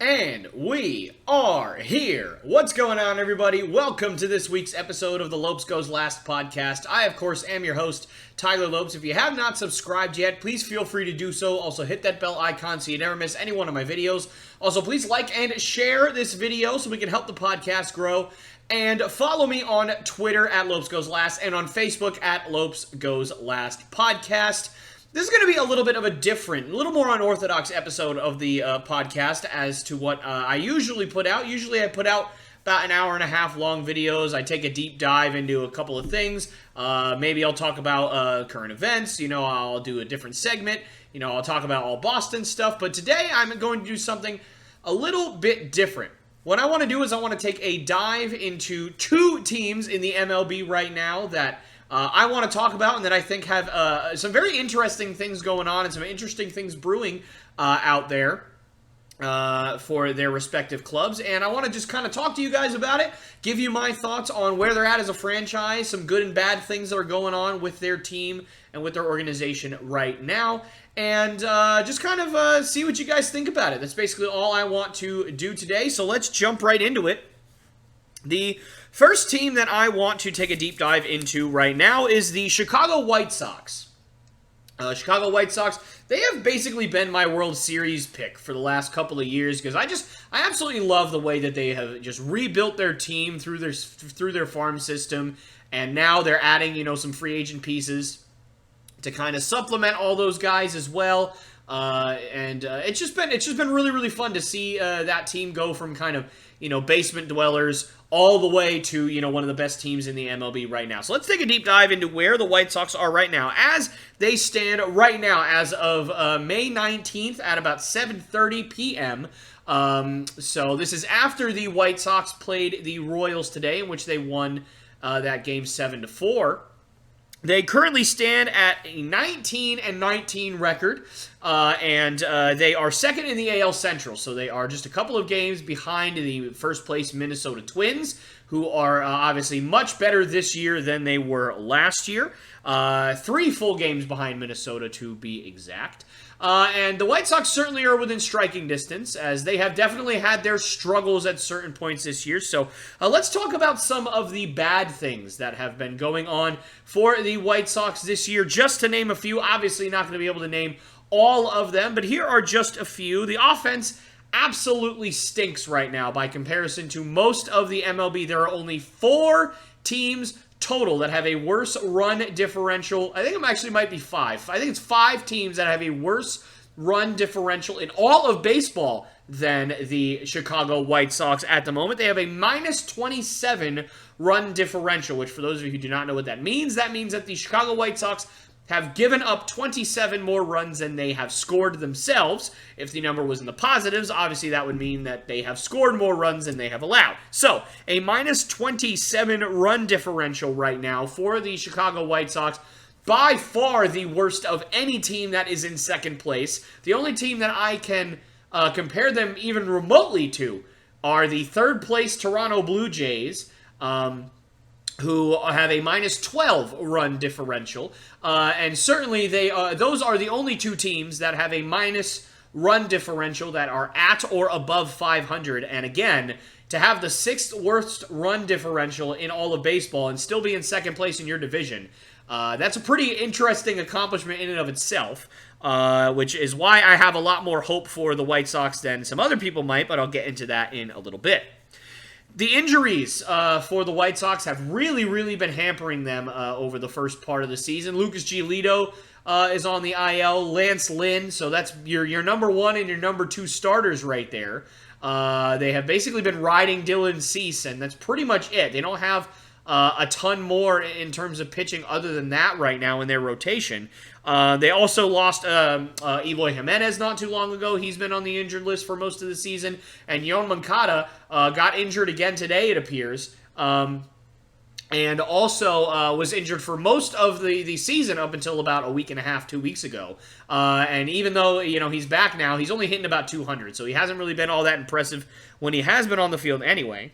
And we are here. What's going on, everybody? Welcome to this week's episode of the Lopes Goes Last podcast. I, of course, am your host, Tyler Lopes. If you have not subscribed yet, please feel free to do so. Also, hit that bell icon so you never miss any one of my videos. Also, please like and share this video so we can help the podcast grow. And follow me on Twitter at Lopes Goes Last and on Facebook at Lopes Goes Last podcast. This is going to be a little bit of a different, a little more unorthodox episode of the podcast as to what I usually put out. Usually I put out about an hour and a half long videos. I take a deep dive into a couple of things. Maybe I'll talk about current events. I'll do a different segment. I'll talk about all Boston stuff. But today I'm going to do something a little bit different. What I want to do is I want to take a dive into two teams in the MLB right now that I want to talk about and that I think have some very interesting things going on and some interesting things brewing out there for their respective clubs. And I want to just kind of talk to you guys about it, give you my thoughts on where they're at as a franchise, some good and bad things that are going on with their team and with their organization right now, and just kind of see what you guys think about it. That's basically all I want to do today, so let's jump right into it. The first team that I want to take a deep dive into right now is the Chicago White Sox. Chicago White Sox, they have basically been my World Series pick for the last couple of years because I absolutely love the way that they have just rebuilt their team through their farm system, and now they're adding, some free agent pieces to kind of supplement all those guys as well. And it's just been really, really fun to see that team go from kind of, basement dwellers all the way to, one of the best teams in the MLB right now. So let's take a deep dive into where the White Sox are right now as they stand right now as of May 19th at about 7:30 p.m. So this is after the White Sox played the Royals today, in which they won that game 7-4. They currently stand at a 19-19 record, and they are second in the AL Central, so they are just a couple of games behind the first-place Minnesota Twins, who are obviously much better this year than they were last year. 3 full games behind Minnesota, to be exact. And the White Sox certainly are within striking distance, as they have definitely had their struggles at certain points this year. So let's talk about some of the bad things that have been going on for the White Sox this year, just to name a few. Obviously not going to be able to name all of them, but here are just a few. The offense absolutely stinks right now by comparison to most of the MLB. There are only 4 teams total that have a worse run differential. I think it actually might be 5. I think it's 5 teams that have a worse run differential in all of baseball than the Chicago White Sox at the moment. They have a minus 27 run differential, which for those of you who do not know what that means that the Chicago White Sox have given up 27 more runs than they have scored themselves. If the number was in the positives, obviously that would mean that they have scored more runs than they have allowed. So, a minus 27 run differential right now for the Chicago White Sox. By far the worst of any team that is in second place. The only team that I can compare them even remotely to are the third place Toronto Blue Jays, who have a minus 12 run differential. And certainly those are the only 2 teams that have a minus run differential that are at or above 500. And again, to have the 6th worst run differential in all of baseball and still be in second place in your division, that's a pretty interesting accomplishment in and of itself, which is why I have a lot more hope for the White Sox than some other people might, but I'll get into that in a little bit. The injuries for the White Sox have really, really been hampering them over the first part of the season. Lucas Giolito is on the IL. Lance Lynn, so that's your number 1 and your number 2 starters right there. They have basically been riding Dylan Cease, and that's pretty much it. They don't have a ton more in terms of pitching other than that right now in their rotation. They also lost Eloy Jimenez not too long ago. He's been on the injured list for most of the season. And Yoan Moncada got injured again today, it appears. And also was injured for most of the season up until about a week and a half, 2 weeks ago. And even though, he's back now, he's only hitting about 200. So he hasn't really been all that impressive when he has been on the field anyway.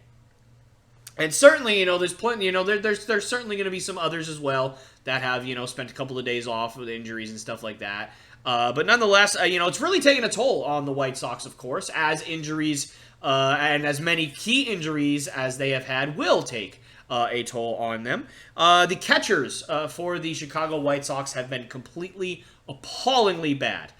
And certainly, there's plenty, there's certainly going to be some others as well that have, spent a couple of days off with injuries and stuff like that. But nonetheless, it's really taken a toll on the White Sox, of course, as injuries and as many key injuries as they have had will take a toll on them. The catchers for the Chicago White Sox have been completely, appallingly bad.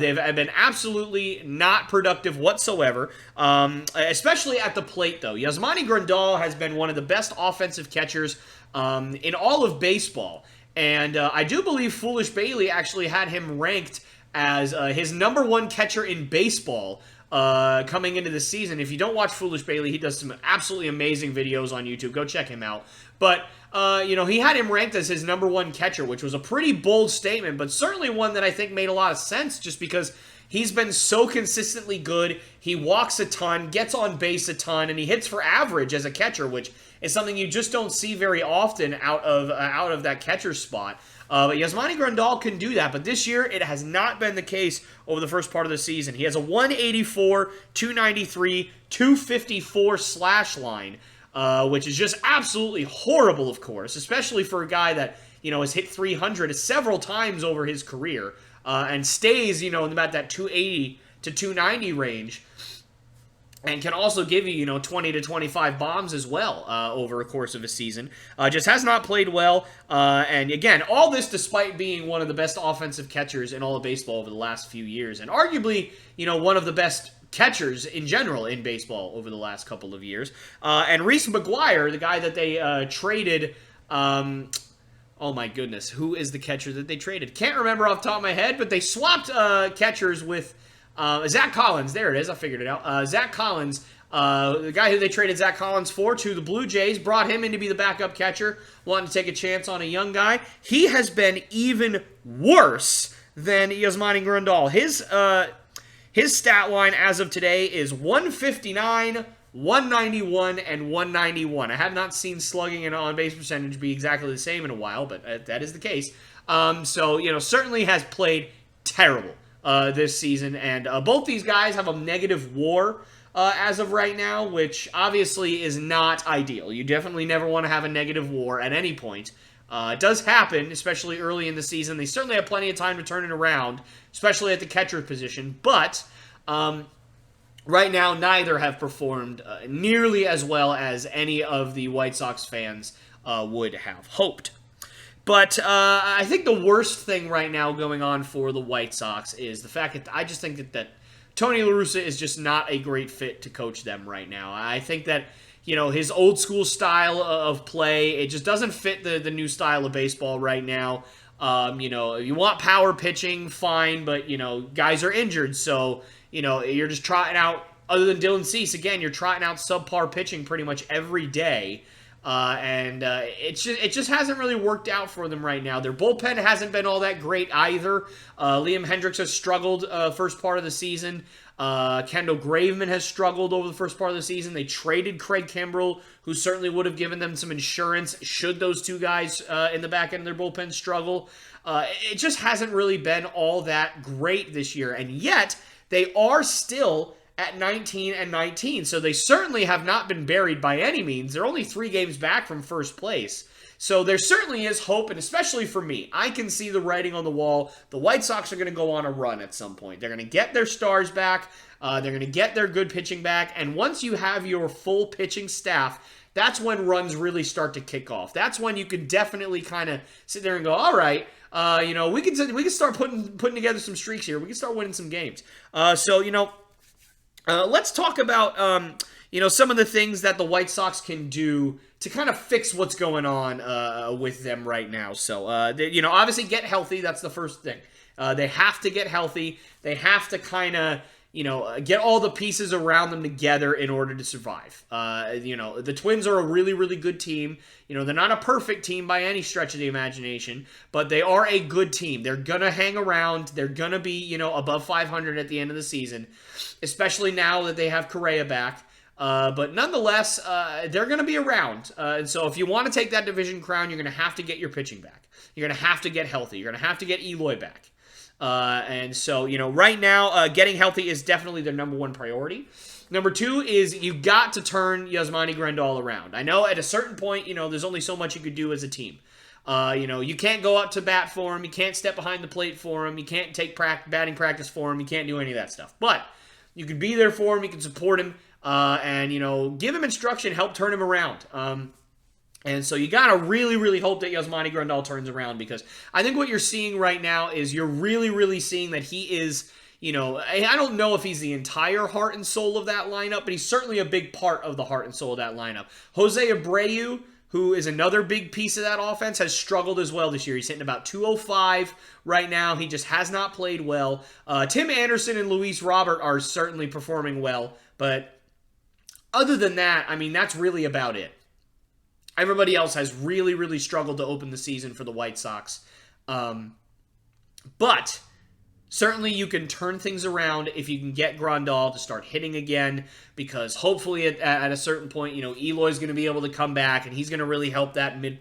They've been absolutely not productive whatsoever, especially at the plate, though. Yasmani Grandal has been one of the best offensive catchers in all of baseball. And I do believe Foolish Bailey actually had him ranked as his number one catcher in baseball coming into the season. If you don't watch Foolish Bailey, he does some absolutely amazing videos on YouTube. Go check him out. But, he had him ranked as his number one catcher, which was a pretty bold statement, but certainly one that I think made a lot of sense just because he's been so consistently good. He walks a ton, gets on base a ton, and he hits for average as a catcher, which is something you just don't see very often out of that catcher spot. But Yasmani Grandal can do that, but this year it has not been the case over the first part of the season. He has a 184, 293, 254 slash line, which is just absolutely horrible, of course, especially for a guy that, has hit 300 several times over his career and stays, in about that 280 to 290 range. And can also give you, 20 to 25 bombs as well over a course of a season. Just has not played well. And again, all this despite being one of the best offensive catchers in all of baseball over the last few years. And arguably, one of the best catchers in general in baseball over the last couple of years. And Reese McGuire, the guy that they traded... oh my goodness, who is the catcher that they traded? Can't remember off the top of my head, but they swapped catchers with... Zach Collins, there it is, I figured it out. Zach Collins, the guy who they traded Zach Collins for to the Blue Jays, brought him in to be the backup catcher, wanting to take a chance on a young guy. He has been even worse than Yasmani Grandal. His stat line as of today is 159, 191, and 191. I have not seen slugging and on-base percentage be exactly the same in a while, but that is the case. So, certainly has played terrible this season, and both these guys have a negative WAR as of right now, which obviously is not ideal. You definitely never want to have a negative WAR at any point. It does happen, especially early in the season. They certainly have plenty of time to turn it around, especially at the catcher position, but right now neither have performed nearly as well as any of the White Sox fans would have hoped. But I think the worst thing right now going on for the White Sox is the fact that I just think that Tony La Russa is just not a great fit to coach them right now. I think that, his old school style of play, it just doesn't fit the new style of baseball right now. You want power pitching, fine, but, guys are injured, so, you're just trotting out, other than Dylan Cease, again, you're trotting out subpar pitching pretty much every day. It just hasn't really worked out for them right now. Their bullpen hasn't been all that great either. Liam Hendricks has struggled first part of the season. Kendall Graveman has struggled over the first part of the season. They traded Craig Kimbrell, who certainly would have given them some insurance should those two guys in the back end of their bullpen struggle. It just hasn't really been all that great this year, and yet they are still at 19-19, so they certainly have not been buried by any means. They're only 3 games back from first place. So there certainly is hope, and especially for me, I can see the writing on the wall. The White Sox are going to go on a run at some point. They're going to get their stars back. They're going to get their good pitching back, and once you have your full pitching staff, that's when runs really start to kick off. That's when you can definitely kind of sit there and go, all right, we can start putting together some streaks here. We can start winning some games. Let's talk about, some of the things that the White Sox can do to kind of fix what's going on with them right now. So, obviously get healthy. That's the first thing. They have to get healthy. They have to kind of, get all the pieces around them together in order to survive. The Twins are a really, really good team. They're not a perfect team by any stretch of the imagination, but they are a good team. They're going to hang around. They're going to be, above 500 at the end of the season, especially now that they have Correa back. But nonetheless, they're going to be around. And so if you want to take that division crown, you're going to have to get your pitching back. You're going to have to get healthy. You're going to have to get Eloy back. And so, right now, getting healthy is definitely their number one priority. Number 2 is you've got to turn Yasmani Grandal around. I know at a certain point, there's only so much you could do as a team. You can't go out to bat for him. You can't step behind the plate for him. You can't take batting practice for him. You can't do any of that stuff. But you can be there for him. You can support him. And give him instruction, help turn him around. And so you got to really, really hope that Yasmani Grandal turns around, because I think what you're seeing right now is you're really, really seeing that he is, I don't know if he's the entire heart and soul of that lineup, but he's certainly a big part of the heart and soul of that lineup. Jose Abreu, who is another big piece of that offense, has struggled as well this year. He's hitting about 205 right now. He just has not played well. Tim Anderson and Luis Robert are certainly performing well, but other than that, that's really about it. Everybody else has really, really struggled to open the season for the White Sox. But certainly you can turn things around if you can get Grandal to start hitting again, because hopefully at a certain point, Eloy's going to be able to come back, and he's going to really help that middle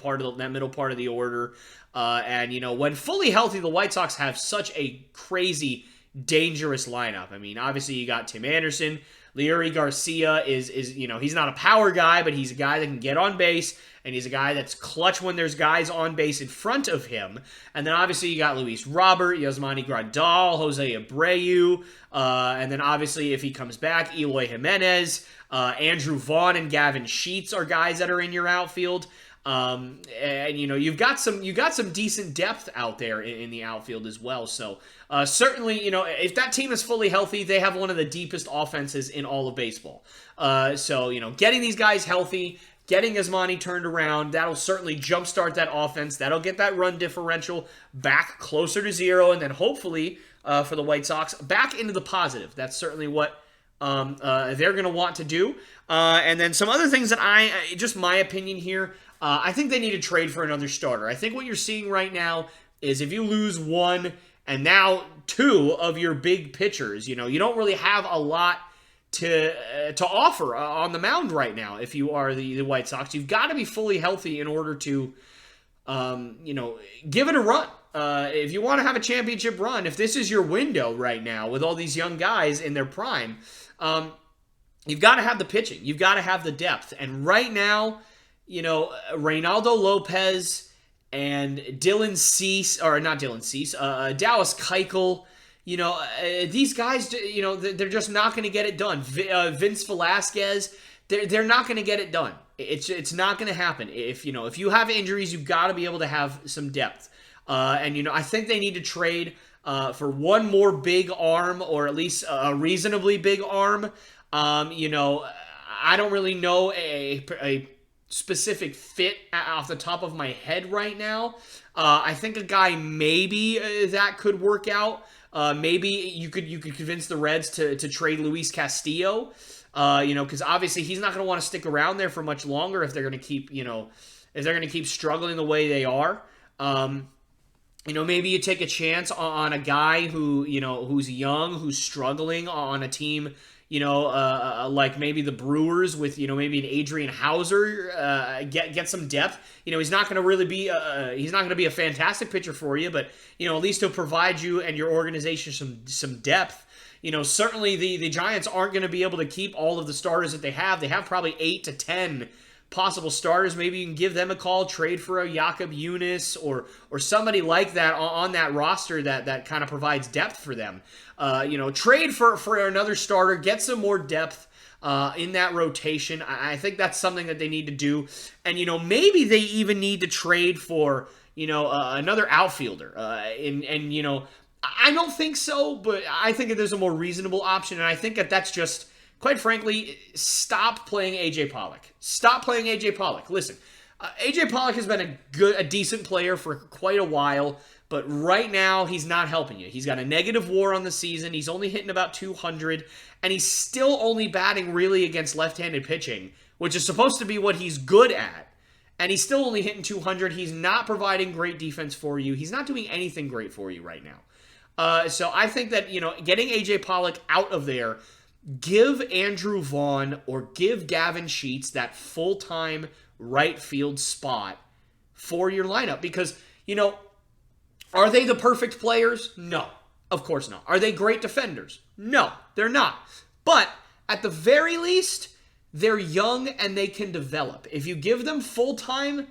part of the order. When fully healthy, the White Sox have such a crazy, dangerous lineup. Obviously you got Tim Anderson. Leury Garcia is he's not a power guy, but he's a guy that can get on base, and he's a guy that's clutch when there's guys on base in front of him. And then obviously you got Luis Robert, Yasmani Grandal, Jose Abreu, and then obviously if he comes back, Eloy Jimenez, Andrew Vaughn and Gavin Sheets are guys that are in your outfield. And you've got some decent depth out there in the outfield as well. So certainly, if that team is fully healthy, they have one of the deepest offenses in all of baseball. So getting these guys healthy, getting Yasmani turned around, that'll certainly jumpstart that offense. That'll get that run differential back closer to zero, and then hopefully for the White Sox back into the positive. That's certainly what they're going to want to do. And then some other things that just my opinion here. I think they need to trade for another starter. I think what you're seeing right now is if you lose one and now two of your big pitchers, you don't really have a lot to offer on the mound right now. If you are the White Sox, you've got to be fully healthy in order to, give it a run. If you want to have a championship run, if this is your window right now with all these young guys in their prime, you've got to have the pitching. You've got to have the depth. And right now, Reynaldo Lopez and Dallas Keuchel, these guys, they're just not going to get it done. Vince Velasquez, they're not going to get it done. It's not going to happen. If you have injuries, you've got to be able to have some depth. And I think they need to trade for one more big arm, or at least a reasonably big arm. I don't really know a specific fit off the top of my head right now. I think a guy maybe that could work out. Maybe you could convince the Reds to trade Luis Castillo. Because obviously he's not going to want to stick around there for much longer if they're going to keep struggling the way they are. Maybe you take a chance on a guy who's young, who's struggling on a team. Like maybe the Brewers with, maybe an Adrian Hauser, get some depth. He's not going to really be, he's not going to be a fantastic pitcher for you, but, at least he'll provide you and your organization some depth. Certainly the Giants aren't going to be able to keep all of the starters that they have. They have probably 8 to 10 possible starters. Maybe you can give them a call, trade for a Jakob Eunice or somebody like that on that roster that kind of provides depth for them. Trade for another starter, get some more depth in that rotation. I think that's something that they need to do. And, maybe they even need to trade for, another outfielder. I don't think so, but I think that there's a more reasonable option. And I think that's just, quite frankly, stop playing A.J. Pollock. Stop playing A.J. Pollock. Listen, A.J. Pollock has been a decent player for quite a while, but right now he's not helping you. He's got a negative WAR on the season. He's only hitting about 200, and he's still only batting really against left-handed pitching, which is supposed to be what he's good at. And he's still only hitting 200. He's not providing great defense for you. He's not doing anything great for you right now. So I think that, getting A.J. Pollock out of there, give Andrew Vaughn or give Gavin Sheets that full-time right field spot for your lineup. Because, are they the perfect players? No, of course not. Are they great defenders? No, they're not. But at the very least, they're young and they can develop. If you give them full-time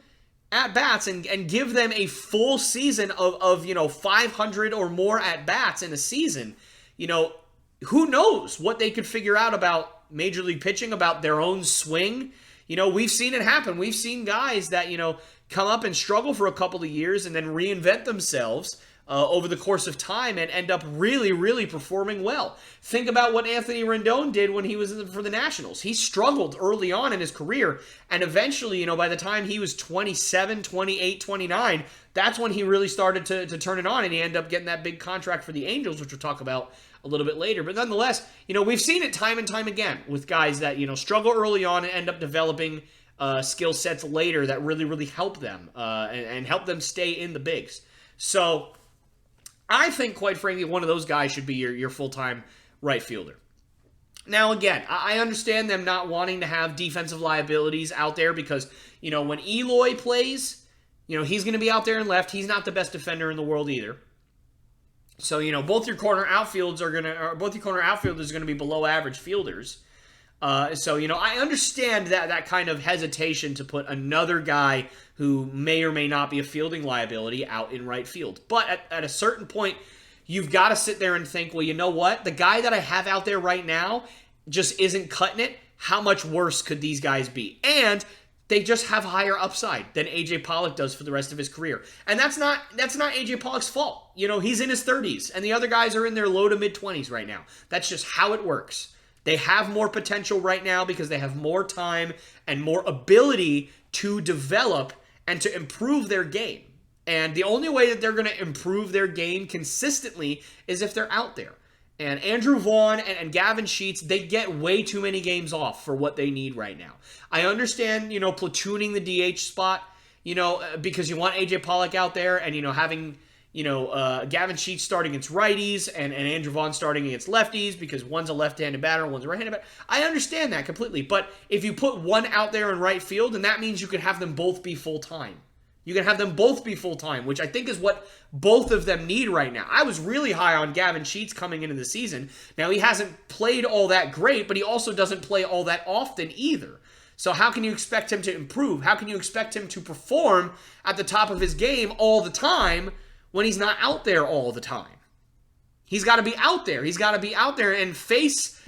at-bats and give them a full season of 500 or more at-bats in a season, who knows what they could figure out about Major League pitching, about their own swing. We've seen it happen. We've seen guys that, come up and struggle for a couple of years and then reinvent themselves over the course of time and end up really, really performing well. Think about what Anthony Rendon did when he was for the Nationals. He struggled early on in his career, and eventually, by the time he was 27, 28, 29, that's when he really started to turn it on, and he ended up getting that big contract for the Angels, which we'll talk about a little bit later. But nonetheless, we've seen it time and time again with guys that, struggle early on and end up developing skill sets later that really, really help them and help them stay in the bigs. So I think, quite frankly, one of those guys should be your full-time right fielder. Now, again, I understand them not wanting to have defensive liabilities out there because, when Eloy plays, he's going to be out there in left. He's not the best defender in the world either. So, both your corner outfielders are going to be below average fielders. So, I understand that kind of hesitation to put another guy who may or may not be a fielding liability out in right field. But at a certain point, you've got to sit there and think, well, you know what? The guy that I have out there right now just isn't cutting it. How much worse could these guys be? And they just have higher upside than A.J. Pollock does for the rest of his career. And that's not A.J. Pollock's fault. He's in his 30s, and the other guys are in their low to mid-20s right now. That's just how it works. They have more potential right now because they have more time and more ability to develop and to improve their game. And the only way that they're going to improve their game consistently is if they're out there. And Andrew Vaughn and Gavin Sheets, they get way too many games off for what they need right now. I understand, platooning the DH spot, because you want A.J. Pollock out there and, having Gavin Sheets starting against righties and Andrew Vaughn starting against lefties because one's a left-handed batter, one's a right-handed batter. I understand that completely. But if you put one out there in right field, then that means you could have them both be full-time. You can have them both be full-time, which I think is what both of them need right now. I was really high on Gavin Sheets coming into the season. Now, he hasn't played all that great, but he also doesn't play all that often either. So how can you expect him to improve? How can you expect him to perform at the top of his game all the time when he's not out there all the time? He's got to be out there. He's got to be out there and face,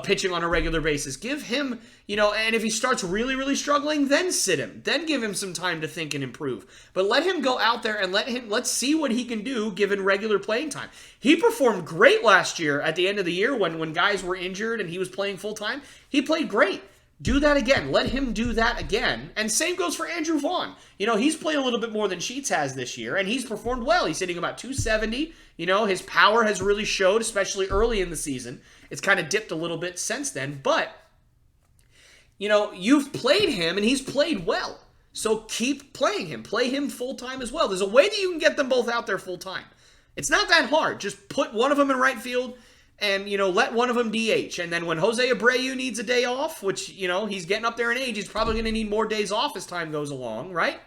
pitching on a regular basis. Give him, and if he starts really, really struggling, then sit him. Then give him some time to think and improve. But let him go out there and let's see what he can do given regular playing time. He performed great last year at the end of the year when guys were injured and he was playing full-time. He played great. Do that again. Let him do that again. And same goes for Andrew Vaughn. He's played a little bit more than Sheets has this year, and he's performed well. He's hitting about 270. His power has really showed, especially early in the season. It's kind of dipped a little bit since then, but, you've played him, and he's played well. So keep playing him. Play him full-time as well. There's a way that you can get them both out there full-time. It's not that hard. Just put one of them in right field, and, let one of them DH. And then when Jose Abreu needs a day off, which, he's getting up there in age, he's probably going to need more days off as time goes along, right?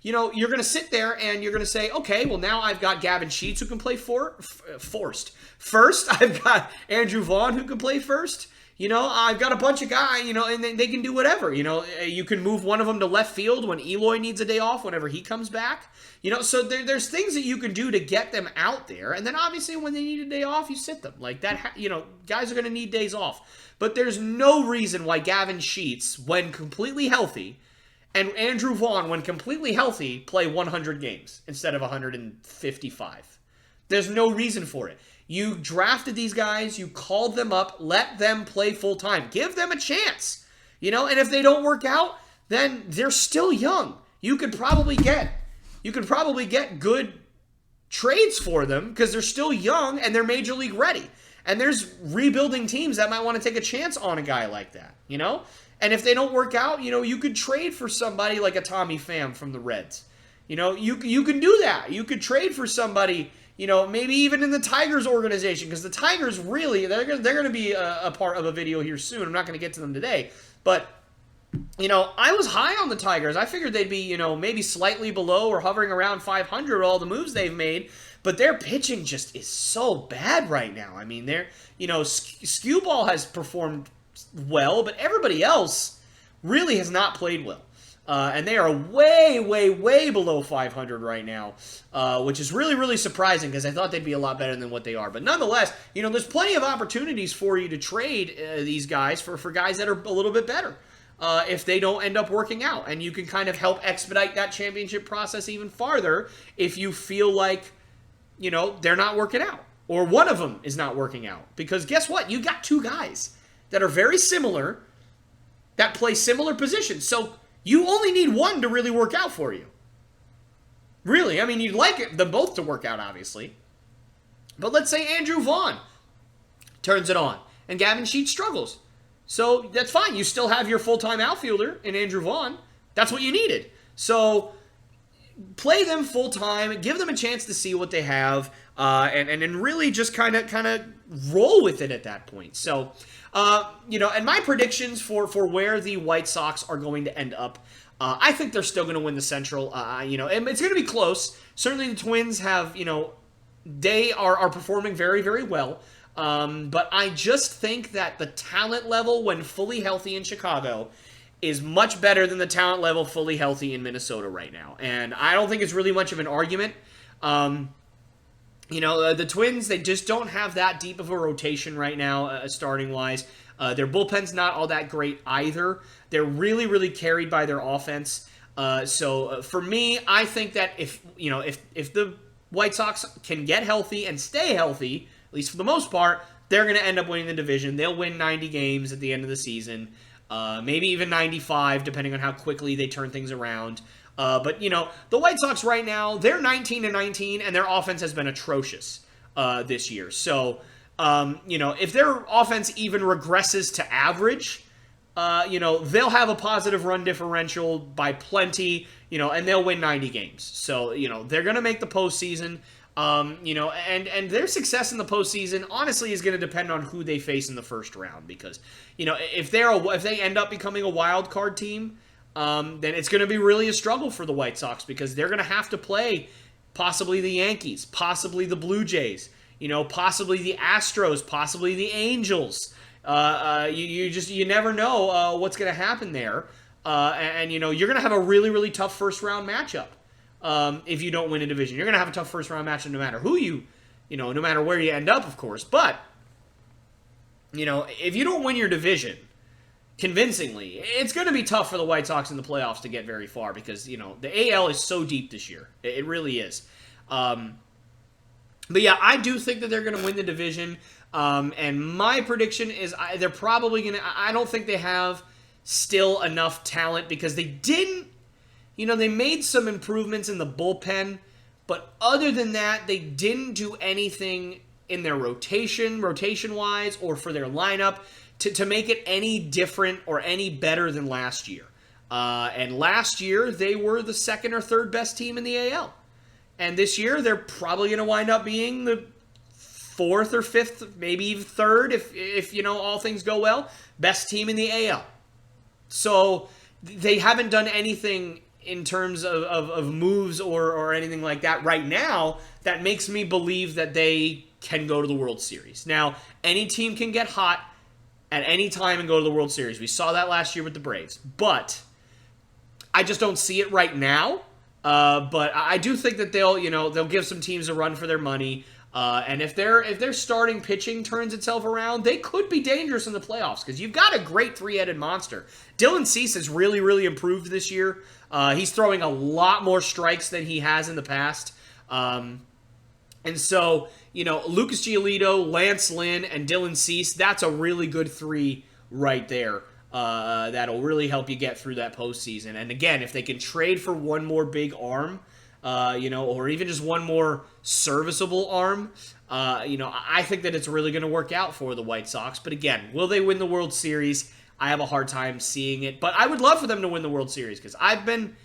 You're going to sit there and you're going to say, okay, well, now I've got Gavin Sheets who can play first. I've got Andrew Vaughn who can play first. I've got a bunch of guys, and they can do whatever. You can move one of them to left field when Eloy needs a day off, whenever he comes back. So there's things that you can do to get them out there. And then obviously when they need a day off, you sit them. Like that, guys are going to need days off. But there's no reason why Gavin Sheets, when completely healthy, and Andrew Vaughn, when completely healthy, play 100 games instead of 155. There's no reason for it. You drafted these guys, you called them up, let them play full-time. Give them a chance. And if they don't work out, then they're still young. You could probably get good trades for them because they're still young and they're major league ready. And there's rebuilding teams that might want to take a chance on a guy like that, And if they don't work out, you could trade for somebody like a Tommy Pham from the Reds. You can do that. You could trade for somebody, maybe even in the Tigers organization, because the Tigers really, they're going to be a part of a video here soon. I'm not going to get to them today. But, I was high on the Tigers. I figured they'd be, maybe slightly below or hovering around 500 all the moves they've made. But their pitching just is so bad right now. I mean, Skewball has performed well, but everybody else really has not played well. And they are way, way, way below 500 right now, which is really, really surprising because I thought they'd be a lot better than what they are. But nonetheless, there's plenty of opportunities for you to trade these guys for guys that are a little bit better if they don't end up working out. And you can kind of help expedite that championship process even farther if you feel like, they're not working out or one of them is not working out. Because guess what? You got two guys that are very similar that play similar positions. So you only need one to really work out for you. Really, you'd like them both to work out, obviously. But let's say Andrew Vaughn turns it on and Gavin Sheets struggles. So that's fine. You still have your full-time outfielder in Andrew Vaughn. That's what you needed. So play them full-time, give them a chance to see what they have, and really just kind of roll with it at that point. So, and my predictions for where the White Sox are going to end up, I think they're still going to win the Central. And it's going to be close. Certainly the Twins have, they are performing very, very well. But I just think that the talent level when fully healthy in Chicago is much better than the talent level fully healthy in Minnesota right now. And I don't think it's really much of an argument. The Twins, they just don't have that deep of a rotation right now, starting-wise. Their bullpen's not all that great either. They're really, really carried by their offense. So for me, I think that if the White Sox can get healthy and stay healthy, at least for the most part, they're going to end up winning the division. They'll win 90 games at the end of the season, maybe even 95, depending on how quickly they turn things around. But the White Sox right now, they're 19-19, and their offense has been atrocious this year. So, if their offense even regresses to average, they'll have a positive run differential by plenty, and they'll win 90 games. So, they're going to make the postseason. And their success in the postseason honestly is going to depend on who they face in the first round. Because, if they end up becoming a wild card team, then it's going to be really a struggle for the White Sox because they're going to have to play possibly the Yankees, possibly the Blue Jays, possibly the Astros, possibly the Angels. You never know what's going to happen there, and you're going to have a really, really tough first round matchup. If you don't win a division, you're going to have a tough first round matchup no matter who no matter where you end up, of course. But, if you don't win your division convincingly, it's going to be tough for the White Sox in the playoffs to get very far because, the AL is so deep this year. It really is. But yeah, I do think that they're going to win the division. And my prediction is they're probably going to, I don't think they have still enough talent because they didn't, they made some improvements in the bullpen, but other than that, they didn't do anything in their rotation-wise, or for their lineup to make it any different or any better than last year. And last year, they were the second or third best team in the AL. And this year, they're probably going to wind up being the fourth or fifth, maybe even third, if all things go well, best team in the AL. So they haven't done anything in terms of moves or anything like that right now that makes me believe that they can go to the World Series. Now, any team can get hot at any time and go to the World Series. We saw that last year with the Braves. But I just don't see it right now. But I do think that they'll give some teams a run for their money. And if their starting pitching turns itself around, they could be dangerous in the playoffs because you've got a great three-headed monster. Dylan Cease has really, really improved this year. He's throwing a lot more strikes than he has in the past. And so, Lucas Giolito, Lance Lynn, and Dylan Cease, that's a really good three right there. That'll really help you get through that postseason. And again, if they can trade for one more big arm, or even just one more serviceable arm, I think that it's really going to work out for the White Sox. But again, will they win the World Series? I have a hard time seeing it. But I would love for them to win the World Series because I've been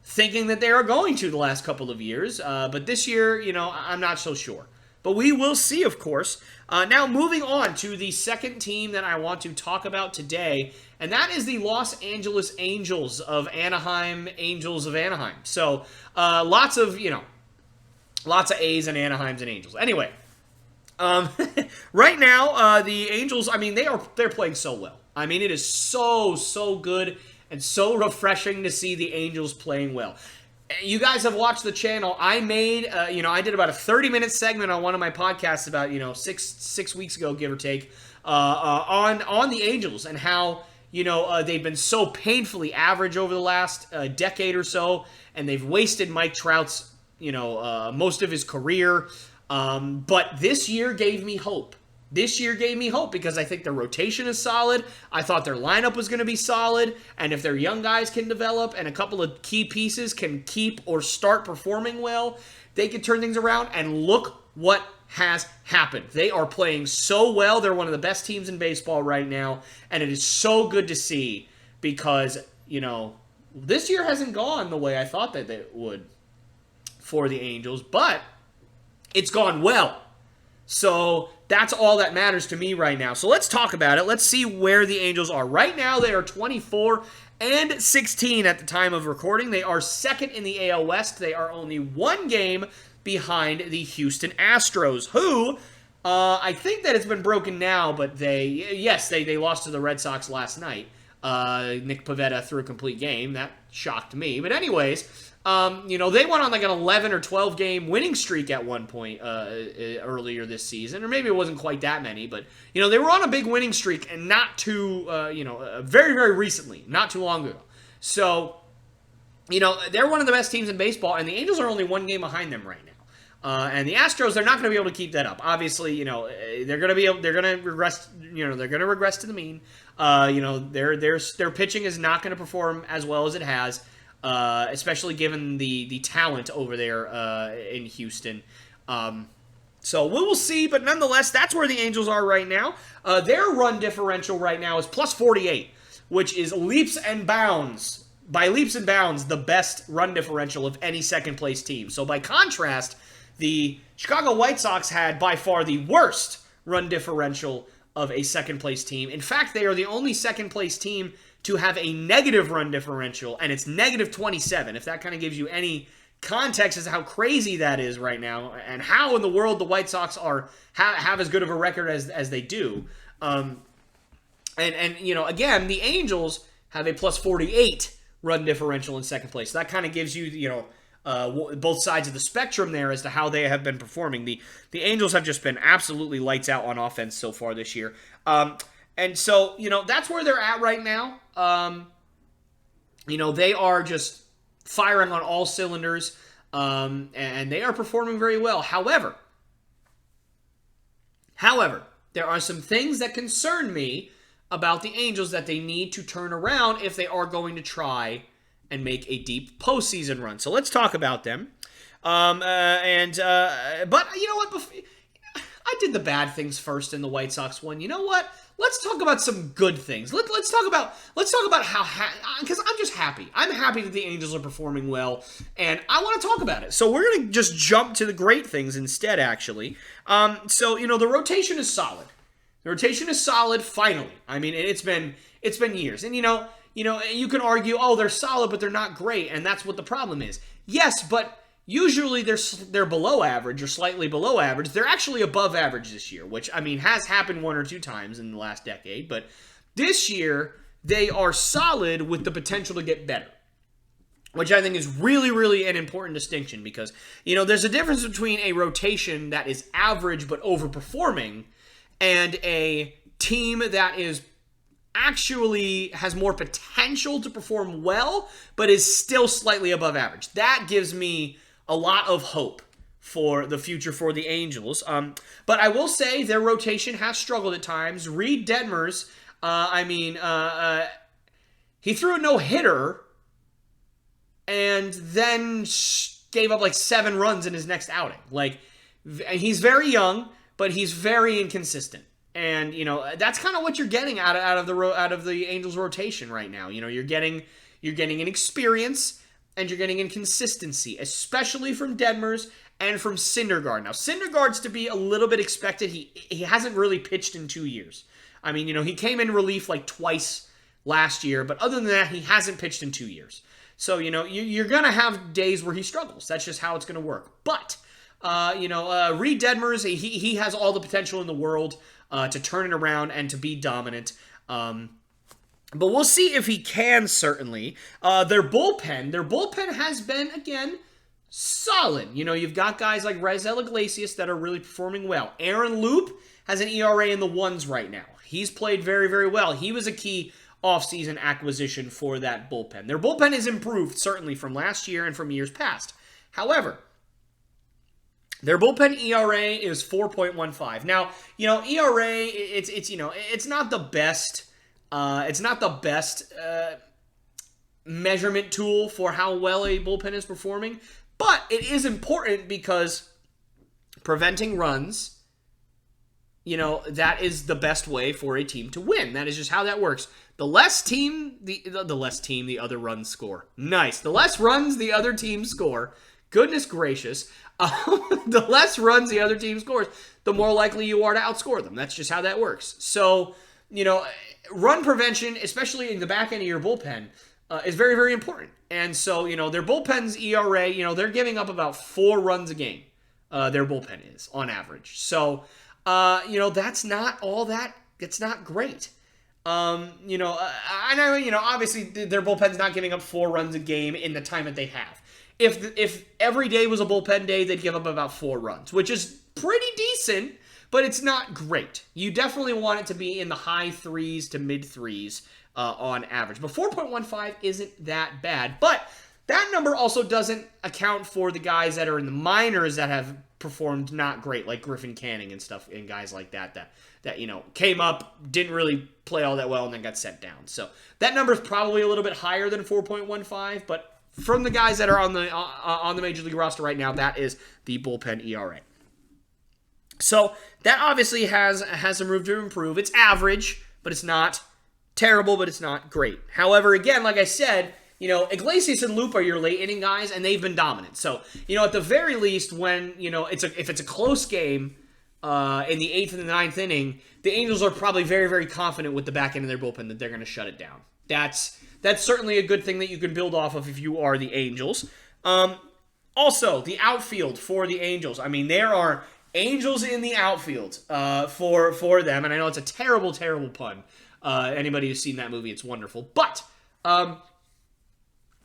thinking that they are going to the last couple of years. But this year, I'm not so sure. But we will see, of course. Now, moving on to the second team that I want to talk about today, and that is the Los Angeles Angels of Anaheim. So, lots of A's and Anaheims and Angels. Anyway, right now, the Angels, they're playing so well. It is so good. and so refreshing to see the Angels playing well. You guys have watched the channel. I made, I did about a 30-minute segment on one of my podcasts about, six weeks ago, give or take, on the Angels and how, they've been so painfully average over the last decade or so, and they've wasted Mike Trout's, most of his career. But this year gave me hope. This year gave me hope because I think their rotation is solid. I thought their lineup was going to be solid. And if their young guys can develop and a couple of key pieces can keep or start performing well, they can turn things around. And look what has happened. They are playing so well. They're one of the best teams in baseball right now. And it is so good to see because, this year hasn't gone the way I thought that it would for the Angels. But it's gone well. So that's all that matters to me right now. So let's talk about it. Let's see where the Angels are. Right now, they are 24-16 at the time of recording. They are second in the AL West. They are only one game behind the Houston Astros, who I think that it's been broken now, but they lost to the Red Sox last night. Nick Pivetta threw a complete game. That shocked me. But anyways, they went on like an 11 or 12 game winning streak at one point earlier this season, or maybe it wasn't quite that many, but they were on a big winning streak and not too, very, very recently, not too long ago. So, they're one of the best teams in baseball, and the Angels are only one game behind them right now. And the Astros, they're not going to be able to keep that up. Obviously, they're going to regress, they're going to regress to the mean. Their pitching is not going to perform as well as it has. Especially given the talent over there in Houston. So we will see, but nonetheless, that's where the Angels are right now. Their run differential right now is plus 48, which is leaps and bounds, the best run differential of any second-place team. So by contrast, the Chicago White Sox had by far the worst run differential of a second-place team. In fact, they are the only second-place team to have a negative run differential, and it's negative 27, if that kind of gives you any context as to how crazy that is right now, and how in the world the White Sox have as good of a record as they do. Again, the Angels have a plus 48 run differential in second place. So that kind of gives you, both sides of the spectrum there as to how they have been performing. The Angels have just been absolutely lights out on offense so far this year. And so, that's where they're at right now. They are just firing on all cylinders, and they are performing very well. However, there are some things that concern me about the Angels that they need to turn around if they are going to try and make a deep postseason run. So let's talk about them. But you know what? I did the bad things first in the White Sox one. You know what? Let's talk about some good things. Let's talk about how, because I'm just happy. I'm happy that the Angels are performing well, and I want to talk about it. So we're going to just jump to the great things instead, actually. The rotation is solid. The rotation is solid, finally. I mean, it's been years. And, you can argue, oh, they're solid, but they're not great, and that's what the problem is. Yes, but usually they're below average or slightly below average. They're actually above average this year, which, has happened one or two times in the last decade. But this year, they are solid with the potential to get better, which I think is really, really an important distinction because, there's a difference between a rotation that is average but overperforming and a team that is actually has more potential to perform well but is still slightly above average. That gives me a lot of hope for the future for the Angels. But I will say their rotation has struggled at times. Reed Detmers, he threw a no-hitter and then gave up like 7 runs in his next outing. He's very young, but he's very inconsistent. And, that's kind of what you're getting out of the Angels rotation right now. You're getting an experience and you're getting inconsistency, especially from Detmers and from Syndergaard. Now, Syndergaard's to be a little bit expected. He hasn't really pitched in 2 years. He came in relief like twice last year, but other than that, he hasn't pitched in 2 years. So, you're going to have days where he struggles. That's just how it's going to work. But, Reed Detmers, he has all the potential in the world to turn it around and to be dominant. But we'll see if he can, certainly. Their bullpen has been, again, solid. You've got guys like Raisel Iglesias that are really performing well. Aaron Loop has an ERA in the ones right now. He's played very, very well. He was a key offseason acquisition for that bullpen. Their bullpen is improved, certainly, from last year and from years past. However, their bullpen ERA is 4.15. Now, ERA, it's not the best. It's not the best measurement tool for how well a bullpen is performing, but it is important because preventing runs, that is the best way for a team to win. That is just how that works. The less the other runs score. Nice. The less runs the other team score. Goodness gracious. The less runs the other team scores, the more likely you are to outscore them. That's just how that works. So, run prevention, especially in the back end of your bullpen, is very, very important. And so, their bullpen's ERA, they're giving up about 4 runs a game. Their bullpen is, on average. So, that's not all that, it's not great. I know, obviously their bullpen's not giving up 4 runs a game in the time that they have. If every day was a bullpen day, they'd give up about 4 runs, which is pretty decent, but it's not great. You definitely want it to be in the high 3s to mid 3s on average. But 4.15 isn't that bad. But that number also doesn't account for the guys that are in the minors that have performed not great, like Griffin Canning and stuff, and guys like that came up, didn't really play all that well, and then got sent down. So that number is probably a little bit higher than 4.15, but from the guys that are on the Major League roster right now, that is the bullpen ERA. So that obviously has some room to improve. It's average, but it's not terrible, but it's not great. However, again, like I said, Iglesias and Loop are your late inning guys, and they've been dominant. So, at the very least, when, if it's a close game in the 8th and the 9th inning, the Angels are probably very, very confident with the back end of their bullpen that they're going to shut it down. That's certainly a good thing that you can build off of if you are the Angels. Also, the outfield for the Angels. I mean, there are angels in the outfield for them, and I know it's a terrible, terrible pun. Anybody who's seen that movie, it's wonderful. But,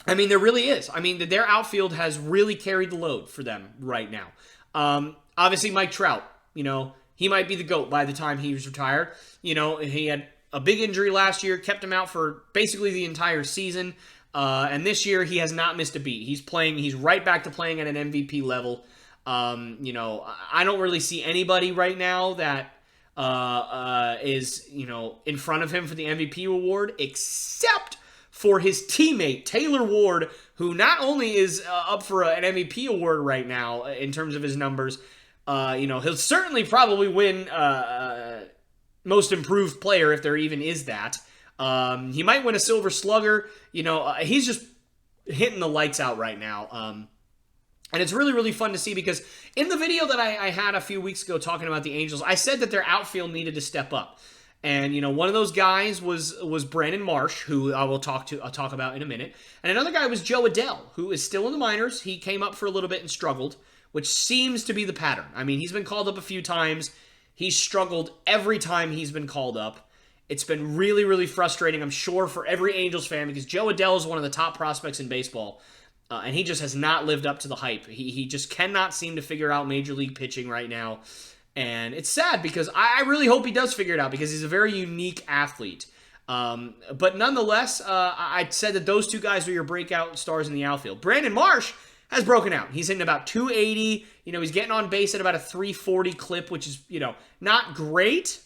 there really is. Their outfield has really carried the load for them right now. Obviously, Mike Trout, he might be the GOAT by the time he was retired. He had a big injury last year, kept him out for basically the entire season. And this year, he has not missed a beat. He's right back to playing at an MVP level. I don't really see anybody right now that is, in front of him for the MVP award, except for his teammate, Taylor Ward, who not only is up for an MVP award right now in terms of his numbers, he'll certainly probably win most improved player if there even is that. He might win a Silver Slugger. He's just hitting the lights out right now. And it's really, really fun to see because in the video that I had a few weeks ago talking about the Angels, I said that their outfield needed to step up. And, one of those guys was Brandon Marsh, who I'll talk about in a minute. And another guy was Joe Adell, who is still in the minors. He came up for a little bit and struggled, which seems to be the pattern. He's been called up a few times. He's struggled every time he's been called up. It's been really, really frustrating, I'm sure, for every Angels fan because Joe Adell is one of the top prospects in baseball. And he just has not lived up to the hype. He just cannot seem to figure out Major League pitching right now. And it's sad because I really hope he does figure it out because he's a very unique athlete. But nonetheless, I said that those two guys are your breakout stars in the outfield. Brandon Marsh has broken out. He's hitting about 280. He's getting on base at about a 340 clip, which is, not great,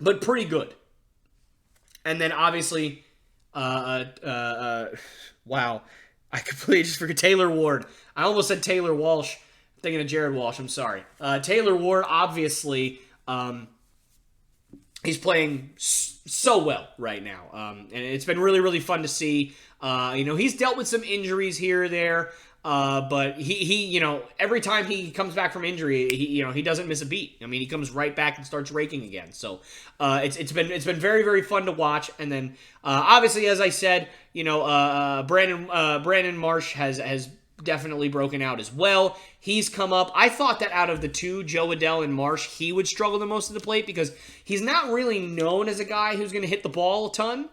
but pretty good. And then obviously, wow. I completely just forgot Taylor Ward. I almost said Taylor Walsh. I'm thinking of Jared Walsh. I'm sorry. Taylor Ward, obviously, he's playing so well right now. And it's been really, really fun to see. He's dealt with some injuries here or there. But he every time he comes back from injury, he doesn't miss a beat. He comes right back and starts raking again. So, it's been very, very fun to watch. And then, obviously, as I said, Brandon Marsh has definitely broken out as well. He's come up. I thought that out of the two, Joe Adell and Marsh, he would struggle the most at the plate because he's not really known as a guy who's going to hit the ball a ton.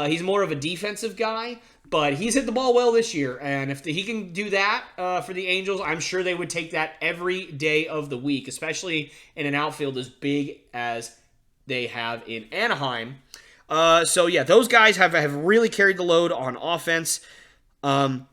He's more of a defensive guy, but he's hit the ball well this year. And if he can do that for the Angels, I'm sure they would take that every day of the week, especially in an outfield as big as they have in Anaheim. So yeah, those guys have really carried the load on offense. And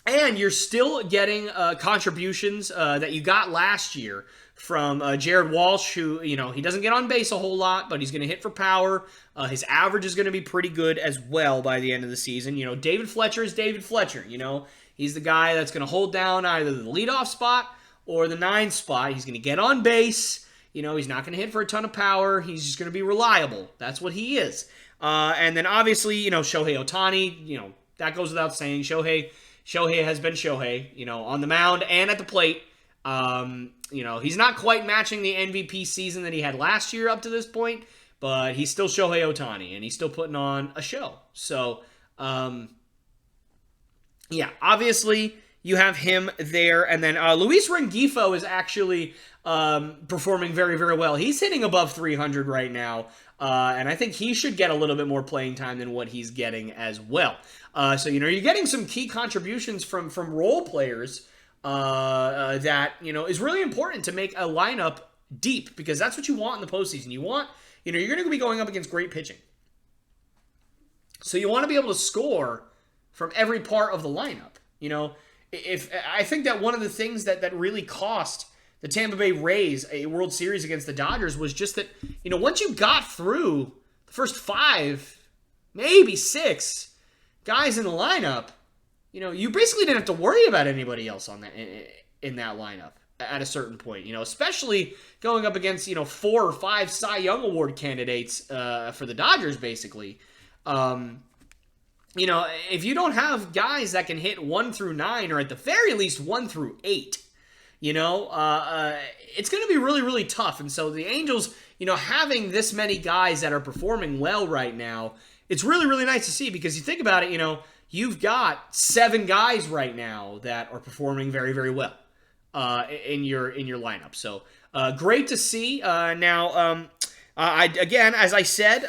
you're still getting contributions that you got last year from Jared Walsh, who, he doesn't get on base a whole lot, but he's going to hit for power. His average is going to be pretty good as well by the end of the season. David Fletcher is David Fletcher. He's the guy that's going to hold down either the leadoff spot or the 9 spot. He's going to get on base. He's not going to hit for a ton of power. He's just going to be reliable. That's what he is. And then obviously, Shohei Ohtani, that goes without saying. Shohei has been Shohei, on the mound and at the plate. He's not quite matching the MVP season that he had last year up to this point, but he's still Shohei Ohtani, and he's still putting on a show. So, obviously you have him there. And then Luis Rengifo is actually performing very, very well. He's hitting above 300 right now, and I think he should get a little bit more playing time than what he's getting as well. So, you're getting some key contributions from role players that, is really important to make a lineup deep, because that's what you want in the postseason. You want, you're going to be going up against great pitching. So you want to be able to score from every part of the lineup. If I think that one of the things that really cost the Tampa Bay Rays a World Series against the Dodgers was just that, once you got through the first 5, maybe 6 guys in the lineup, you basically didn't have to worry about anybody else on that in that lineup at a certain point. Especially going up against 4 or 5 Cy Young Award candidates for the Dodgers, basically. If you don't have guys that can hit 1 through 9, or at the very least 1 through 8, it's going to be really, really tough. And so the Angels, having this many guys that are performing well right now, it's really, really nice to see, because you think about it, you've got 7 guys right now that are performing very, very well in your lineup. So great to see. Now, again, as I said,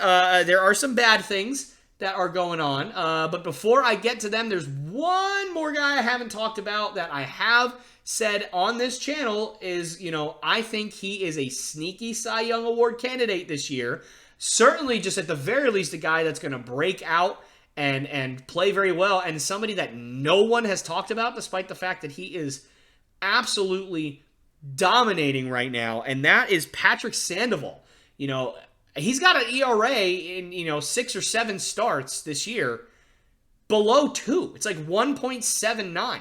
there are some bad things that are going on. But before I get to them, there's one more guy I haven't talked about that I have said on this channel is, I think he is a sneaky Cy Young Award candidate this year. Certainly, just at the very least, a guy that's going to break out and play very well, and somebody that no one has talked about, despite the fact that he is absolutely dominating right now, and that is Patrick Sandoval. He's got an ERA in 6 or 7 starts this year below 2. It's like 1.79,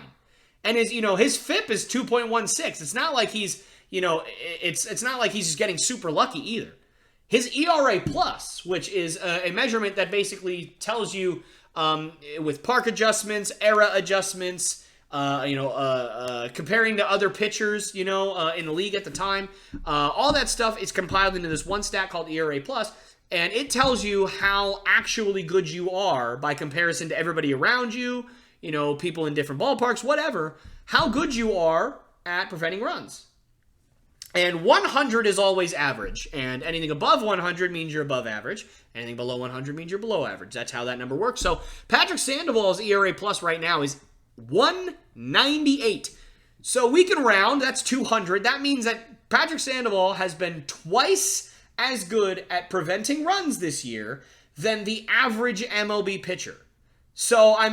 and his FIP is 2.16. It's not like he's it's not like he's just getting super lucky either. His ERA plus, which is a measurement that basically tells you with park adjustments, era adjustments, comparing to other pitchers, in the league at the time, all that stuff is compiled into this one stat called ERA plus, and it tells you how actually good you are by comparison to everybody around you, people in different ballparks, whatever, how good you are at preventing runs. And 100 is always average, and anything above 100 means you're above average. Anything below 100 means you're below average. That's how that number works. So Patrick Sandoval's ERA plus right now is 198. So we can round, that's 200. That means that Patrick Sandoval has been twice as good at preventing runs this year than the average MLB pitcher. So, I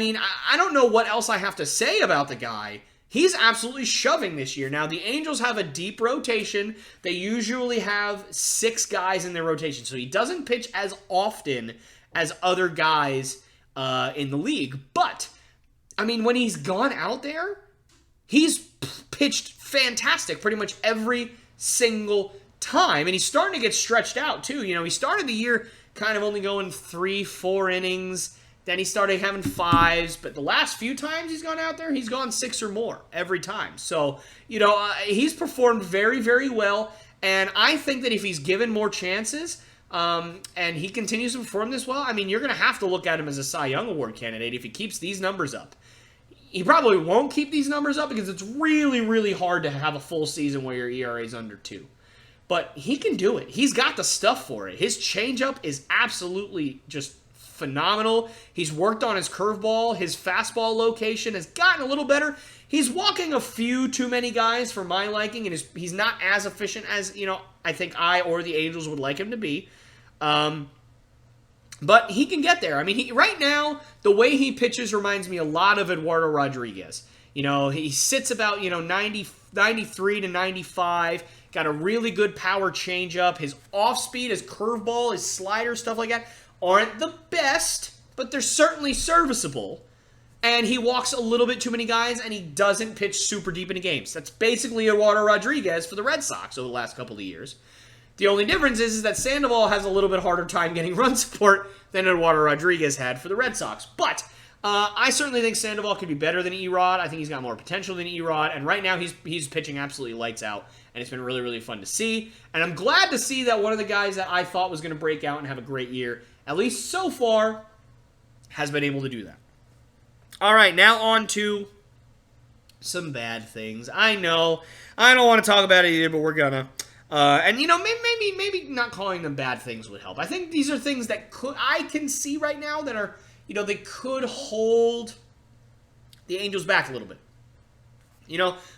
don't know what else I have to say about the guy. He's absolutely shoving this year. Now, the Angels have a deep rotation. They usually have 6 guys in their rotation, so he doesn't pitch as often as other guys in the league. But, when he's gone out there, he's pitched fantastic pretty much every single time. And he's starting to get stretched out, too. He started the year kind of only going 3-4 innings. Then he started having 5s, but the last few times he's gone out there, he's gone 6 or more every time. So, he's performed very, very well, and I think that if he's given more chances, and he continues to perform this well, you're going to have to look at him as a Cy Young Award candidate if he keeps these numbers up. he probably won't keep these numbers up because it's really, really hard to have a full season where your ERA is under 2. But he can do it. He's got the stuff for it. His changeup is absolutely just phenomenal. He's worked on his curveball. His fastball location has gotten a little better. He's walking a few too many guys for my liking, and he's not as efficient as, I think I or the Angels would like him to be. But he can get there. I mean, right now, the way he pitches reminds me a lot of Eduardo Rodriguez. He sits about, 93 to 95, got a really good power changeup. His off-speed, his curveball, his slider, stuff like that, aren't the best, but they're certainly serviceable. And he walks a little bit too many guys, and he doesn't pitch super deep into games. That's basically Eduardo Rodriguez for the Red Sox over the last couple of years. The only difference is that Sandoval has a little bit harder time getting run support than Eduardo Rodriguez had for the Red Sox. But I certainly think Sandoval could be better than Erod. I think he's got more potential than Erod. And right now he's pitching absolutely lights out. And it's been really, really fun to see. And I'm glad to see that one of the guys that I thought was going to break out and have a great year, at least so far, has been able to do that. All right, now on to some bad things. I know. I don't want to talk about it either, but we're gonna. And maybe not calling them bad things would help. I think these are things that I can see right now that are, they could hold the Angels back a little bit.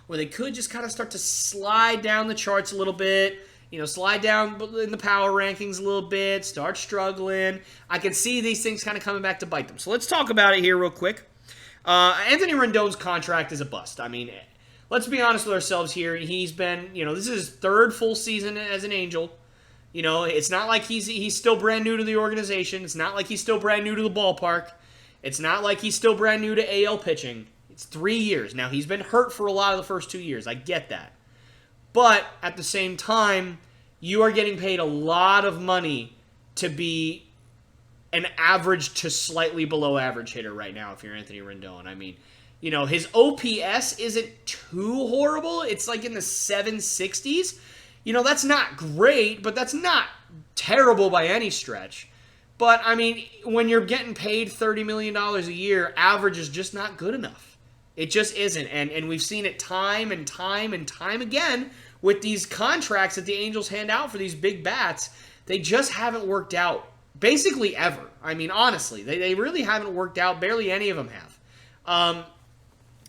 Where they could just kind of start to slide down the charts a little bit. Slide down in the power rankings a little bit, start struggling. I can see these things kind of coming back to bite them. So let's talk about it here real quick. Anthony Rendon's contract is a bust. I mean, let's be honest with ourselves here. He's been, this is his 3rd full season as an Angel. It's not like he's still brand new to the organization. It's not like he's still brand new to the ballpark. It's not like he's still brand new to AL pitching. It's 3 years. Now, he's been hurt for a lot of the first 2 years. I get that. But at the same time, you are getting paid a lot of money to be an average to slightly below average hitter right now if you're Anthony Rendon. I mean, his OPS isn't too horrible. It's like in the 760s. That's not great, but that's not terrible by any stretch. But, I mean, when you're getting paid $30 million a year, average is just not good enough. It just isn't. And we've seen it time and time and time again with these contracts that the Angels hand out for these big bats. They just haven't worked out basically ever. I mean, honestly, they really haven't worked out. Barely any of them have.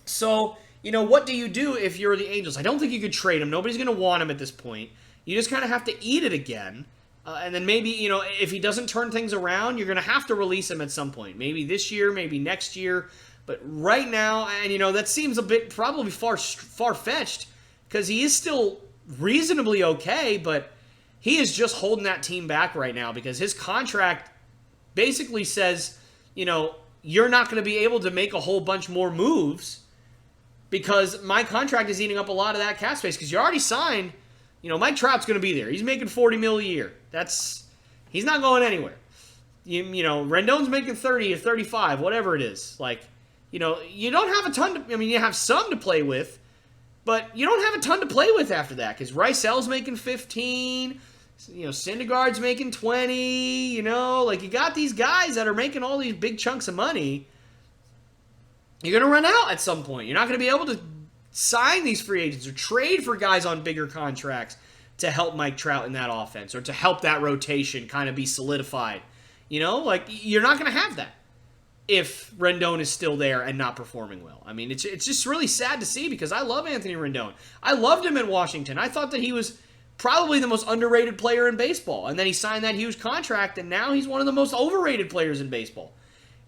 So, what do you do if you're the Angels? I don't think you could trade him. Nobody's going to want him at this point. You just kind of have to eat it again. And then maybe, if he doesn't turn things around, you're going to have to release him at some point. Maybe this year, maybe next year. But right now, and that seems a bit probably far-fetched because he is still reasonably okay, but he is just holding that team back right now because his contract basically says, you're not going to be able to make a whole bunch more moves because my contract is eating up a lot of that cap space because you already signed, Mike Trout's going to be there. He's making $40 million a year. He's not going anywhere. Rendon's making 30 or 35, whatever it is. You don't have a ton you have some to play with, but you don't have a ton to play with after that because Reisel's making 15, Syndergaard's making 20, you got these guys that are making all these big chunks of money. You're going to run out at some point. You're not going to be able to sign these free agents or trade for guys on bigger contracts to help Mike Trout in that offense or to help that rotation kind of be solidified. You're not going to have that if Rendon is still there and not performing well. I mean, it's just really sad to see because I love Anthony Rendon. I loved him in Washington. I thought that he was probably the most underrated player in baseball. And then he signed that huge contract, and now he's one of the most overrated players in baseball.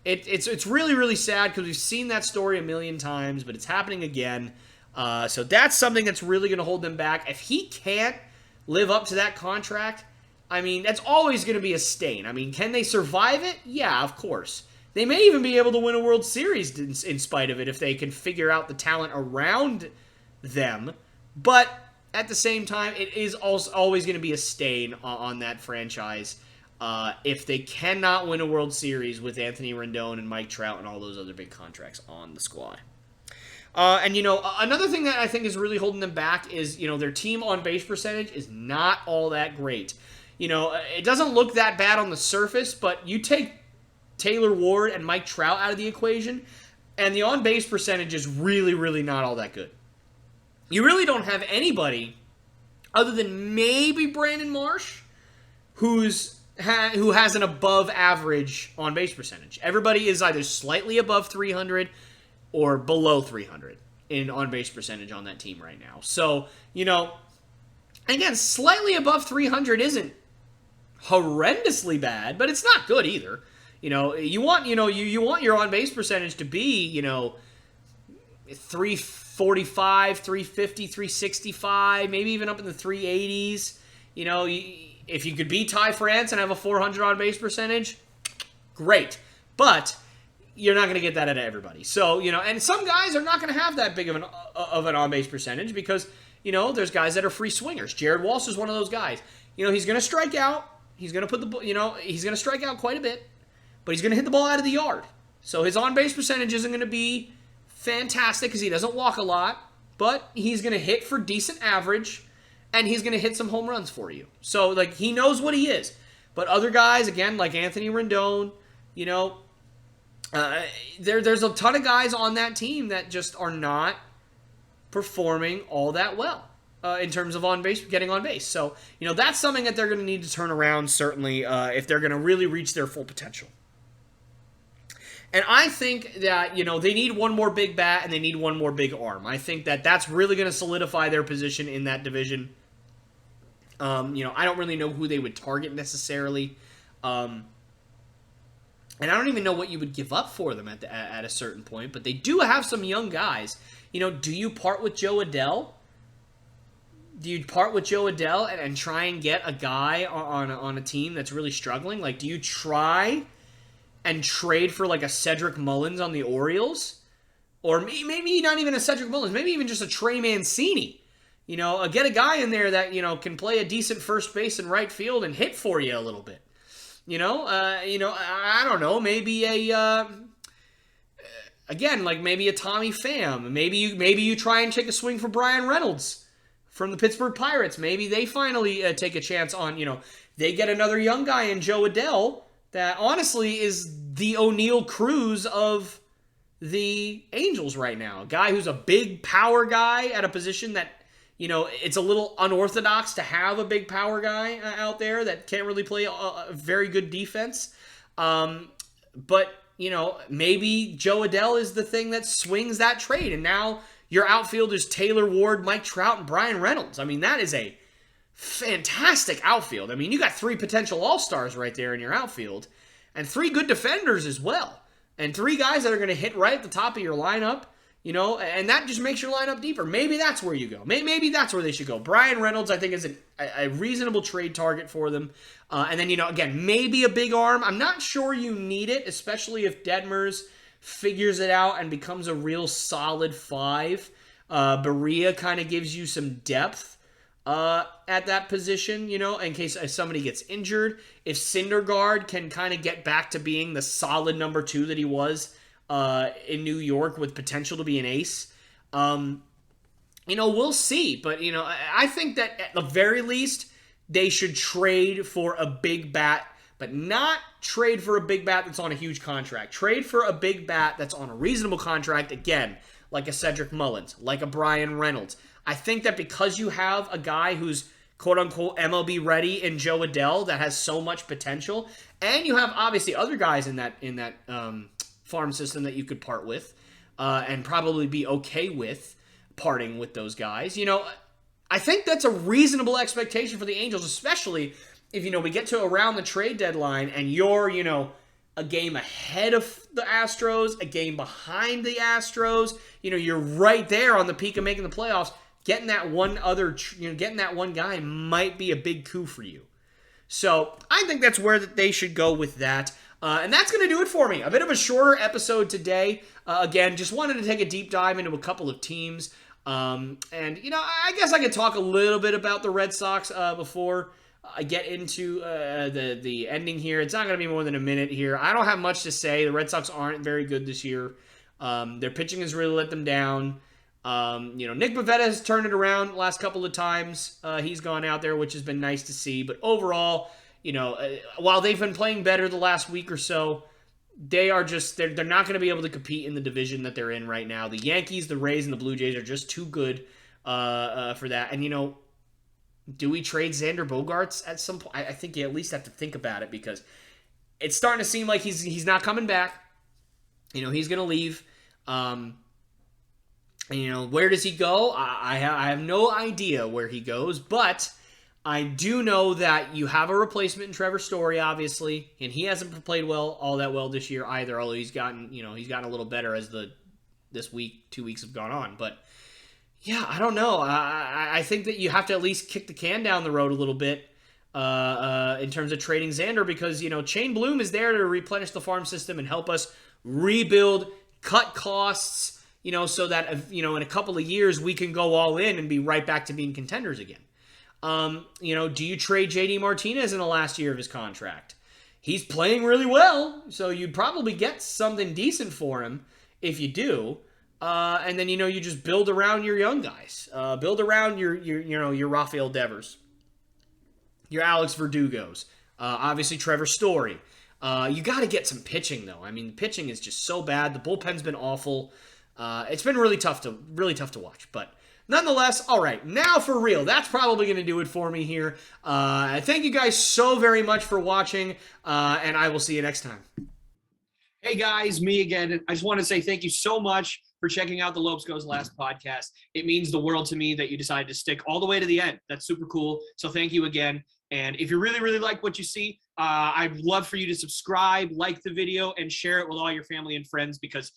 It's really, really sad because we've seen that story a million times, but it's happening again. So that's something that's really going to hold them back. If he can't live up to that contract, I mean, that's always going to be a stain. I mean, can they survive it? Yeah, of course. They may even be able to win a World Series in spite of it if they can figure out the talent around them. But at the same time, it is also always going to be a stain on that franchise if they cannot win a World Series with Anthony Rendon and Mike Trout and all those other big contracts on the squad. Another thing that I think is really holding them back is, their team on base percentage is not all that great. It doesn't look that bad on the surface, but you take Taylor Ward and Mike Trout out of the equation, And the on-base percentage is really, really not all that good. You really don't have anybody other than maybe Brandon Marsh who has an above average on-base percentage. Everybody is either slightly above 300 or below 300 in on-base percentage on that team right now. So, again, slightly above 300 isn't horrendously bad, but it's not good either. You want your on-base percentage to be, 345, 350, 365, maybe even up in the 380s. If you could beat Ty France and have a 400 on-base percentage, great. But you're not going to get that out of everybody. So, and some guys are not going to have that big of an on-base percentage because, there's guys that are free swingers. Jared Walsh is one of those guys. He's going to strike out. He's going to he's going to strike out quite a bit, but he's going to hit the ball out of the yard. So his on-base percentage isn't going to be fantastic because he doesn't walk a lot, but he's going to hit for decent average, and he's going to hit some home runs for you. So, he knows what he is. But other guys, again, like Anthony Rendon, there's a ton of guys on that team that just are not performing all that well in terms of getting on base. So, that's something that they're going to need to turn around, certainly, if they're going to really reach their full potential. And I think that, they need one more big bat and they need one more big arm. I think that that's really going to solidify their position in that division. I don't really know who they would target necessarily. And I don't even know what you would give up for them at a certain point. But they do have some young guys. Do you part with Joe Adele? Do you part with Joe Adele and try and get a guy on a team that's really struggling? Do you try and trade for a Cedric Mullins on the Orioles? Or maybe not even a Cedric Mullins, maybe even just a Trey Mancini. Get a guy in there that, can play a decent first base and right field and hit for you a little bit. I don't know, maybe maybe a Tommy Pham. Maybe you try and take a swing for Brian Reynolds from the Pittsburgh Pirates. Maybe they finally take a chance on, they get another young guy in Joe Adele that honestly is the O'Neal Cruz of the Angels right now. A guy who's a big power guy at a position that, it's a little unorthodox to have a big power guy out there that can't really play a very good defense. But, maybe Joe Adele is the thing that swings that trade. And now your outfield is Taylor Ward, Mike Trout, and Brian Reynolds. I mean, that is a fantastic outfield. I mean, you got 3 potential all-stars right there in your outfield. And 3 good defenders as well. And 3 guys that are going to hit right at the top of your lineup. And that just makes your lineup deeper. Maybe that's where you go. Maybe that's where they should go. Brian Reynolds, I think, is a reasonable trade target for them. And then, again, maybe a big arm. I'm not sure you need it, especially if Detmers figures it out and becomes a real solid 5. Berea kind of gives you some depth at that position, in case somebody gets injured. If Syndergaard can kind of get back to being the solid number 2 that he was in New York with potential to be an ace. We'll see. But, I think that at the very least, they should trade for a big bat, but not trade for a big bat that's on a huge contract. Trade for a big bat that's on a reasonable contract, again, like a Cedric Mullins, like a Brian Reynolds. I think that because you have a guy who's quote-unquote MLB ready in Joe Adele that has so much potential, and you have obviously other guys in that farm system that you could part with and probably be okay with parting with those guys. I think that's a reasonable expectation for the Angels, especially if, we get to around the trade deadline and you're, a game ahead of the Astros, a game behind the Astros, you're right there on the peak of making the playoffs. Getting that one guy might be a big coup for you. So I think that's where they should go with that. And that's going to do it for me. A bit of a shorter episode today. Again, just wanted to take a deep dive into a couple of teams. And, I guess I could talk a little bit about the Red Sox before I get into the ending here. It's not going to be more than a minute here. I don't have much to say. The Red Sox aren't very good this year. Their pitching has really let them down. Nick Pivetta has turned it around the last couple of times. He's gone out there, which has been nice to see. But overall, while they've been playing better the last week or so, they are just they're not going to be able to compete in the division that they're in right now. The Yankees, the Rays, and the Blue Jays are just too good for that. And do we trade Xander Bogaerts at some point? I think you at least have to think about it because it's starting to seem like he's not coming back. He's going to leave. Where does he go? I have no idea where he goes, but I do know that you have a replacement in Trevor Story, obviously, and he hasn't played all that well this year either. Although he's gotten a little better as this week, 2 weeks have gone on. But yeah, I don't know. I think that you have to at least kick the can down the road a little bit in terms of trading Xander because Shane Bloom is there to replenish the farm system and help us rebuild, cut costs. So that in a couple of years we can go all in and be right back to being contenders again. Do you trade JD Martinez in the last year of his contract? He's playing really well, so you'd probably get something decent for him if you do. And then you just build around your young guys. Build around your Rafael Devers, your Alex Verdugos, obviously Trevor Story. You got to get some pitching though. I mean, the pitching is just so bad. The bullpen's been awful. It's been really tough to watch, but nonetheless, all right, now for real, that's probably going to do it for me here. Thank you guys so very much for watching, and I will see you next time. Hey guys, me again. I just want to say thank you so much for checking out the Lopes Goes Last podcast. It means the world to me that you decided to stick all the way to the end. That's super cool. So thank you again. And if you really, really like what you see, I'd love for you to subscribe, like the video, and share it with all your family and friends because,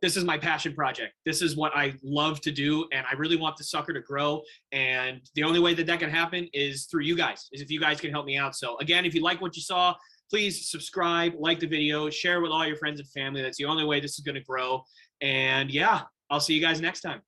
this is my passion project. This is what I love to do, and I really want the sucker to grow. And the only way that can happen is through you guys, is if you guys can help me out. So again, if you like what you saw, please subscribe, like the video, share it with all your friends and family. That's the only way this is going to grow. And yeah, I'll see you guys next time.